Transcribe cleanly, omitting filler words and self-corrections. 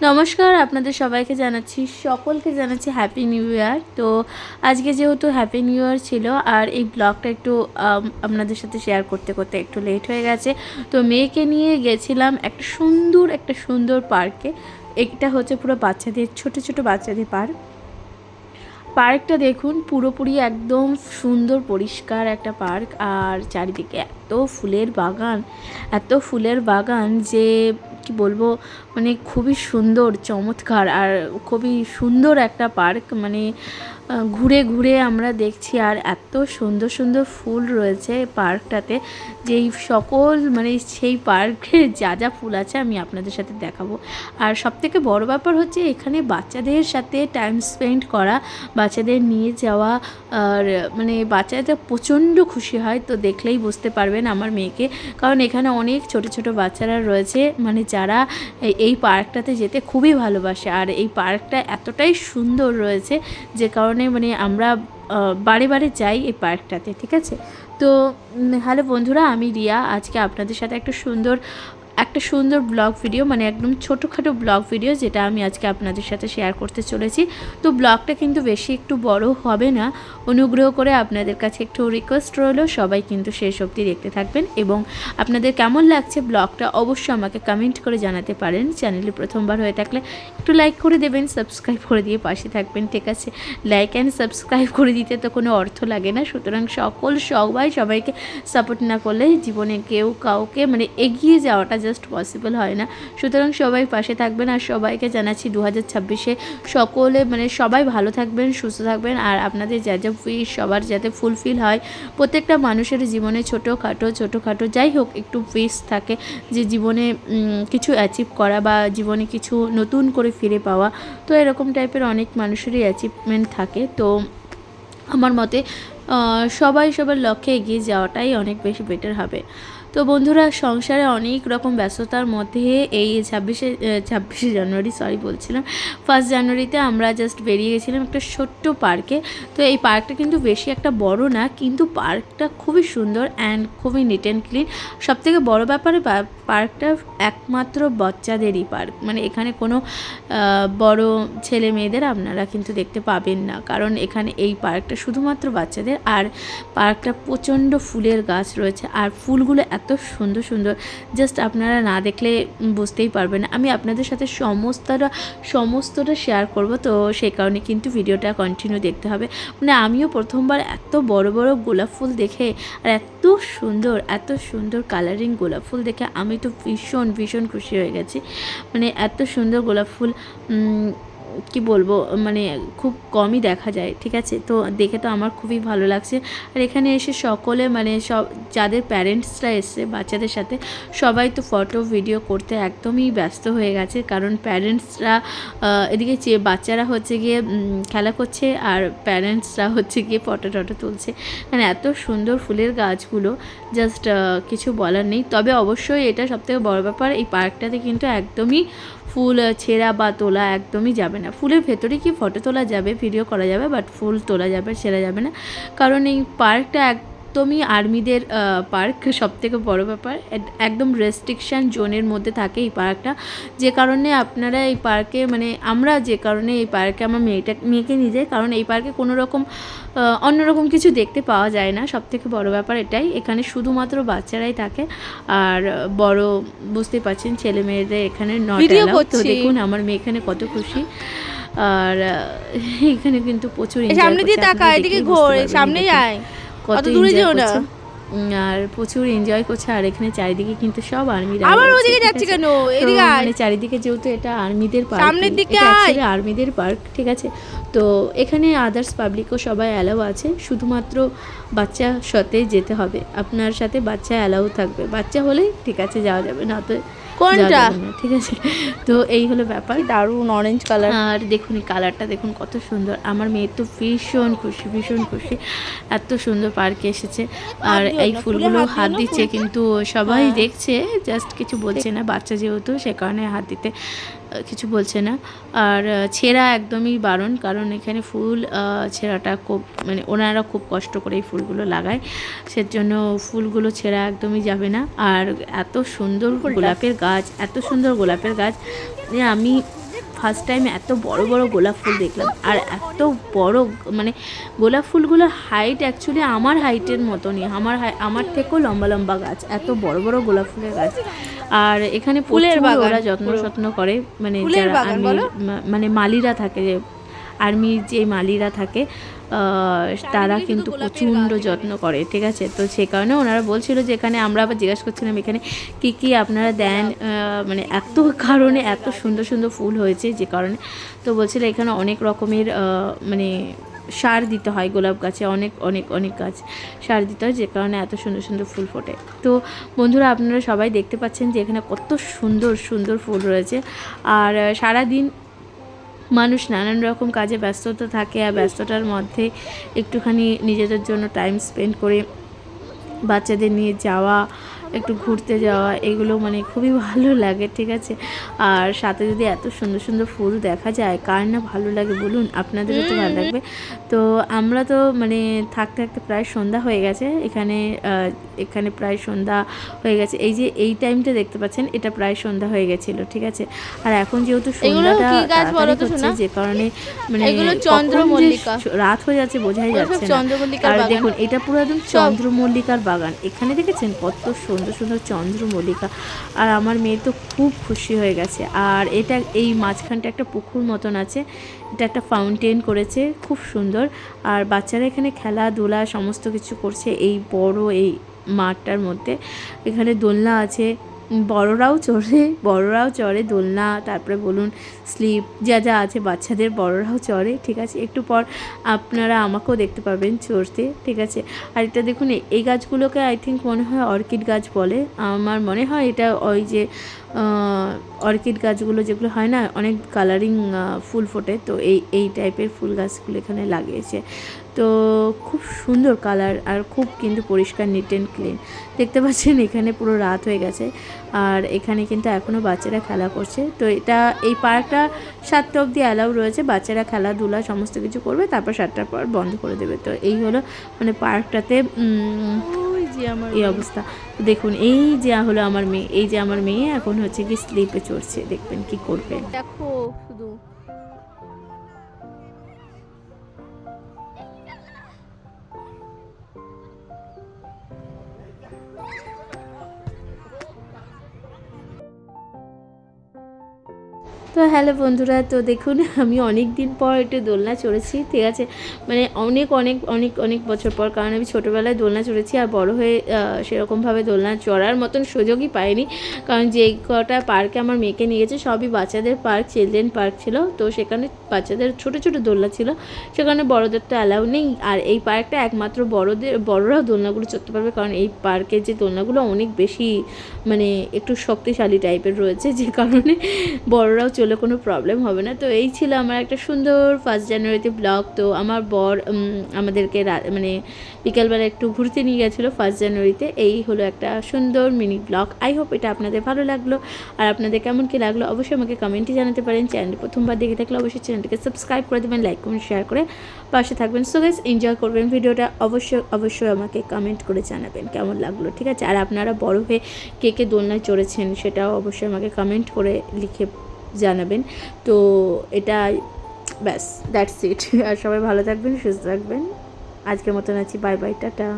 নমস্কার, আপনাদের সবাইকে জানাচ্ছি, সকলকে জানাচ্ছি হ্যাপি নিউ ইয়ার। তো আজকে যেহেতু হ্যাপি নিউ ইয়ার ছিল আর এই ব্লগটা একটু আপনাদের সাথে শেয়ার করতে করতে একটু লেট হয়ে গেছে। তো মেয়েকে নিয়ে গেছিলাম একটা সুন্দর পার্কে। এটা হচ্ছে পুরো বাচ্চাদের, ছোট ছোট বাচ্চাদের পার্ক। পার্কটা দেখুন, পুরোপুরি একদম সুন্দর পরিষ্কার একটা পার্ক। আর চারিদিকে এত ফুলের বাগান যে কি বলবো, মানে খুবই সুন্দর, চমৎকার আর খুবই সুন্দর একটা পার্ক। মানে ঘুরে ঘুরে আমরা দেখছি আর এত সুন্দর সুন্দর ফুল রয়েছে পার্কটাতে, যেই সকল মানে সেই পার্কে যা যা ফুল আছে আমি আপনাদের সাথে দেখাবো। আর সবথেকে বড় ব্যাপার হচ্ছে এখানে বাচ্চাদের সাথে টাইম স্পেন্ড করা, বাচ্চাদের নিয়ে যাওয়া। আর মানে বাচ্চাদের প্রচণ্ড খুশি হয়, তো দেখলেই বুঝতে পারবেন আমার মেয়েকে। কারণ এখানে অনেক ছোট ছোট বাচ্চারা রয়েছে, মানে যারা এই পার্কটাতে যেতে খুবই ভালোবাসে। আর এই পার্কটা এতটাই সুন্দর রয়েছে যে কারণে মানে আমরা বারে বারে যাই এই পার্কটাতে, ঠিক আছে। তো হ্যালো বন্ধুরা, আমি রিয়া। আজকে আপনাদের সাথে একটা সুন্দর ব্লগ ভিডিও, মানে একদম ছোটোখাটো ব্লগ ভিডিও, যেটা আমি আজকে আপনাদের সাথে শেয়ার করতে চলেছি। তো ব্লগটা কিন্তু বেশি একটু বড় হবে না, অনুগ্রহ করে আপনাদের কাছে একটু রিকোয়েস্ট রইলো, সবাই কিন্তু শেষ অবধি দেখতে থাকবেন। এবং আপনাদের কেমন লাগছে ব্লগটা অবশ্যই আমাকে কমেন্ট করে জানাতে পারেন। চ্যানেলে প্রথমবার হয়ে থাকলে একটু লাইক করে দেবেন, সাবস্ক্রাইব করে দিয়ে পাশে থাকবেন, ঠিক আছে। লাইক অ্যান্ড সাবস্ক্রাইব করে দিতে তো কোনো অর্থ লাগে না, সুতরাং সবাইকে সাপোর্ট না করলে জীবনে কেউ কাউকে মানে এগিয়ে যাওয়াটা জাস্ট পসিবল হয় না। সুতরাং সবাই পাশে থাকবেন। আর সবাইকে জানাচ্ছি 2026-এ সকলে মানে সবাই ভালো থাকবেন, সুস্থ থাকবেন। আর আপনাদের যা যা উইশ সবার যাতে ফুলফিল হয়। প্রত্যেকটা মানুষের জীবনে ছোটোখাটো যাই হোক একটু উইশ থাকে, যে জীবনে কিছু অ্যাচিভ করা বা জীবনে কিছু নতুন করে ফিরে পাওয়া। তো এরকম টাইপের অনেক মানুষেরই অ্যাচিভমেন্ট থাকে। তো আমার মতে সবাই সবার লক্ষ্যে এগিয়ে যাওয়াটাই অনেক বেশি বেটার হবে। তো বন্ধুরা, সংসারে অনেক রকম ব্যস্ততার মধ্যে এই ছাব্বিশে জানুয়ারি, 1 জানুয়ারিতে আমরা জাস্ট বেরিয়ে গেছিলাম একটা ছোট্ট পার্কে। তো এই পার্কটা কিন্তু বেশি একটা বড় না, কিন্তু পার্কটা খুবই সুন্দর অ্যান্ড খুবই নিট অ্যান্ড ক্লিন। সবথেকে বড় ব্যাপারে পার্কটা একমাত্র বাচ্চাদেরই পার্ক, মানে এখানে কোনো বড় ছেলে মেয়েদের আপনারা কিন্তু দেখতে পাবেন না, কারণ এখানে এই পার্কটা শুধুমাত্র বাচ্চাদের। আর পার্কটা প্রচণ্ড ফুলের গাছ রয়েছে, আর ফুলগুলো এত সুন্দর সুন্দর, জাস্ট আপনারা না দেখলে বুঝতেই পারবেন না। আমি আপনাদের সাথে সমস্তটা শেয়ার করব, তো সেই কারণে কিন্তু ভিডিওটা কন্টিনিউ দেখতে হবে। মানে আমিও প্রথমবার এত বড় বড় গোলাপ ফুল দেখে, আর এত সুন্দর কালারিং গোলাপ ফুল দেখে আমি তো ভীষণ খুশি হয়ে গেছি। মানে এত সুন্দর গোলাপ ফুল কি বলবো, মানে খুব কমই দেখা যায়, ঠিক আছে। তো দেখে তো আমার খুবই ভালো লাগছে। আর এখানে এসে সকলে মানে সব যাদের প্যারেন্টসরা এসছে বাচ্চাদের সাথে, সবাই তো ফটো ভিডিও করতে একদমই ব্যস্ত হয়ে গেছে, কারণ প্যারেন্টসরা এদিকে বাচ্চারা হচ্ছে গিয়ে খেলা করছে, আর প্যারেন্টসরা হচ্ছে গিয়ে ফটো তুলছে। মানে এত সুন্দর ফুলের গাছগুলো, জাস্ট কিছু বলার নেই। তবে অবশ্যই এটা সবথেকে বড় ব্যাপার, এই পার্কটাতে কিন্তু একদমই ফুল ছেঁড়া বা তোলা একদমই যাবে না। ফুলের ভেতরে কি ফটো তোলা যাবে, ভিডিও করা যাবে, বাট ফুল তোলা যাবে, ছেঁড়া যাবে না। কারণ এই পার্কটা একদমই আর্মিদের পার্ক, সবথেকে বড় ব্যাপার। একদম রেস্ট্রিকশান জোনের মধ্যে থাকে এই পার্কটা, যে কারণে আপনারা এই পার্কে মানে আমরা যে কারণে এই পার্কে আমার মেয়েকে নিয়ে যাই, কারণ এই পার্কে কোনো রকম অন্যরকম কিছু দেখতে পাওয়া যায় না। সবথেকে বড় ব্যাপার এটাই, এখানে শুধুমাত্র বাচ্চারাই থাকে। আর বড় বুঝতেই পারছেন ছেলে মেয়েদের এখানে নট অ্যালাউড। তো দেখুন আমার মেয়ে এখানে কত খুশি। আর এখানে কিন্তু প্রচুর সামনে দিয়ে তাকা, এদিকে ঘোর, সামনে যায়, কত দূরে যেও না। আর প্রচুর এনজয় করছে। আর এখানে চারিদিকে কিন্তু সব আর্মিরা, আবার ওদিকে যাচ্ছে কেন, এদিকে মানে চারিদিকে যেহেতু এটা আর্মিদের পার্ক, সামনের দিকে আর্মিদের পার্ক, ঠিক আছে। তো এখানে আদার্স পাবলিকও সবাই অ্যালাউ আছে, শুধুমাত্র বাচ্চার সাথে যেতে হবে। আপনার সাথে বাচ্চা অ্যালাউ থাকবে, বাচ্চা হলেই ঠিক আছে যাওয়া যাবে, না তো কোনটা, ঠিক আছে। তো এই হলো ব্যাপার। দারুণ অরেঞ্জ কালার। আর দেখুন এই কালারটা দেখুন কত সুন্দর। আমার মেয়ে তো ভীষণ খুশি, এত সুন্দর পার্কে এসেছে। আর এই ফুলগুলো হাত দিচ্ছে, কিন্তু সবাই দেখছে, জাস্ট কিছু বলছে না, বাচ্চা যেহেতু সে কারণে হাত দিতে কিছু বলছে না। আর ছেঁড়া একদমই বারণ, কারণ এখানে ফুল ছেঁড়াটা খুব মানে ওনারা খুব কষ্ট করে এই ফুলগুলো লাগায়, সেজন্য ফুলগুলো ছেঁড়া একদমই যাবে না। আর এত সুন্দর গোলাপের গাছ, আমি ফার্স্ট টাইম এত বড় বড় গোলাপ ফুল দেখলাম। আর এত বড় মানে গোলাপ ফুলগুলোর হাইট অ্যাকচুয়ালি আমার হাইটের মতনই, আমার থেকেও লম্বা লম্বা গাছ, এত বড় বড় গোলাপ ফুলের গাছ। আর এখানে ফুলের প্রচুর বাগান, ওরা যত্ন করে, মানে ফুলের যারা বাগান বলো? মানে মালিরা থাকে, যে আর্মির যে মালিরা থাকে তারা কিন্তু প্রচণ্ড যত্ন করে, ঠিক আছে। তো সে কারণে ওনারা বলছিল যে এখানে, আমরা আবার জিজ্ঞাসা করছিলাম এখানে কী কী আপনারা দেন, মানে এত কারণে এত সুন্দর সুন্দর ফুল হয়েছে যে কারণে। তো বলছিল এখানে অনেক রকমের মানে সার দিতে হয় গোলাপ গাছে, অনেক অনেক অনেক গাছ সার দিতে হয়, যে কারণে এত সুন্দর সুন্দর ফুল ফোটে। তো বন্ধুরা আপনারা সবাই দেখতে পাচ্ছেন যে এখানে কত সুন্দর সুন্দর ফুল রয়েছে। আর সারাদিন মানুষ নানান রকম কাজে ব্যস্ততা থাকে, আর ব্যস্ততার মধ্যে একটুখানি নিজেদের জন্য টাইম স্পেন্ড করে বাচ্চাদের নিয়ে যাওয়া, একটু ঘুরতে যাওয়া, এগুলো মানে খুবই ভালো লাগে, ঠিক আছে। আর সাথে যদি এত সুন্দর সুন্দর ফুল দেখা যায়, কার না ভালো লাগে বলুন, আপনাদেরও তো ভালো লাগবে। তো আমরা তো মানে থাকতে থাকতে প্রায় সন্ধ্যা হয়ে গেছে এখানে প্রায় সন্ধ্যা হয়ে গেছে। এই যে এই টাইমটা দেখতে পাচ্ছেন, এটা প্রায় সন্ধ্যা হয়ে গেছিল, ঠিক আছে। আর এখন যেহেতু সন্ধ্যাটা তাড়াতাড়ি হচ্ছে, যে কারণে মানে চন্দ্রমল্লিকা, রাত হয়ে যাচ্ছে বোঝাই যাচ্ছে না। আর দেখুন এটা পুরো একদম চন্দ্রমল্লিকার বাগান। এখানে দেখেছেন কত সুন্দর সুন্দর চন্দ্রমল্লিকা। আর আমার মেয়ে তো খুব খুশি হয়ে গেছে। আর এটা এই মাঝখানটা একটা পুকুর মতন আছে, এটা একটা ফাউন্টেন করেছে, খুব সুন্দর। আর বাচ্চারা এখানে খেলাধুলা সমস্ত কিছু করছে এই বড় এই মাঠটার মধ্যে। এখানে দোলনা আছে, বড়রাও চড়ে দোলনা, তারপরে বলুন স্লিপ যা যা আছে বাচ্চাদের, বড়রাও চড়ে, ঠিক আছে। একটু পর আপনারা আমাকেও দেখতে পাবেন চড়তে, ঠিক আছে। আর এটা দেখুন এই গাছগুলোকে আই থিঙ্ক মনে হয় অর্কিড গাছ বলে, আমার মনে হয় এটা ওই যে অর্কিড গাছগুলো যেগুলো হয় না, অনেক কালারিং ফুল ফোটে, তো এই টাইপের ফুল গাছগুলো এখানে লাগিয়েছে। তো খুব সুন্দর কালার, আর খুব কিন্তু পরিষ্কার, নিট অ্যান্ড ক্লিন। দেখতে পাচ্ছেন এখানে পুরো রাত হয়ে গেছে, আর এখানে কিন্তু এখনও বাচ্চারা খেলা করছে। তো এই পার্কটা 7টা অবধি অ্যালাউ রয়েছে, বাচ্চারা খেলাধুলা সমস্ত কিছু করবে, তারপর 7টার পর বন্ধ করে দেবে। তো এই হলো মানে পার্কটাতে এই অবস্থা। দেখুন এই যে হলো আমার মেয়ে, এই যে আমার মেয়ে এখন হচ্ছে কি স্লিপে চড়ছে, দেখবেন কি করবে। দেখো শুধু তো হ্যালো বন্ধুরা, তো দেখুন আমি অনেক দিন পর একটু দোলনা চড়েছি, ঠিক আছে। মানে অনেক অনেক অনেক অনেক বছর পর, কারণ আমি ছোটোবেলায় দোলনা চড়েছি, আর বড় হয়ে সেরকমভাবে দোলনা চড়ার মতন সুযোগই পাইনি। কারণ যে কটা পার্কে আমার মেয়েকে নিয়ে গেছে সবই বাচ্চাদের পার্ক, চিলড্রেন পার্ক ছিল, তো সেখানে বাচ্চাদের ছোটো ছোটো দোলনা ছিল, সেখানে বড়দের তো অ্যালাউ নেই। আর এই পার্কটা একমাত্র বড়রাও দোলনাগুলো চড়তে পারবে, কারণ এই পার্কের যে দোলনাগুলো অনেক বেশি মানে একটু শক্তিশালী টাইপের রয়েছে, যে কারণে বড়রাও চলে কোনো প্রবলেম হবে না। তো এই ছিল আমার একটা সুন্দর 1 জানুয়ারিতে ব্লগ। তো আমার বর আমাদেরকে মানে বিকালবেলা একটু ঘুরতে নিয়ে গেছিলো 1 জানুয়ারিতে। এই হলো একটা সুন্দর মিনি ব্লগ। আই হোপ এটা আপনাদের ভালো লাগলো, আর আপনাদের কেমন কী লাগলো অবশ্যই আমাকে কমেন্টে জানাতে পারেন। চ্যানেলটি প্রথমবার দেখে থাকলে অবশ্যই চ্যানেলটিকে সাবস্ক্রাইব করে দেবেন, লাইক কমেন্ট শেয়ার করে পাশে থাকবেন। সো গাইস এনজয় করবেন ভিডিওটা, অবশ্যই আমাকে কমেন্ট করে জানাবেন কেমন লাগলো, ঠিক আছে। আর আপনারা বড় হয়ে কে কে দোলনায় চড়েছেন সেটাও অবশ্যই আমাকে কমেন্ট করে লিখে জানাবেন। তো এটা ব্যাস দ্যাটস ইট। আর সবাই ভালো থাকবেন, সুস্থ থাকবেন। আজকের মতন আছি, বাই বাই, টাটা।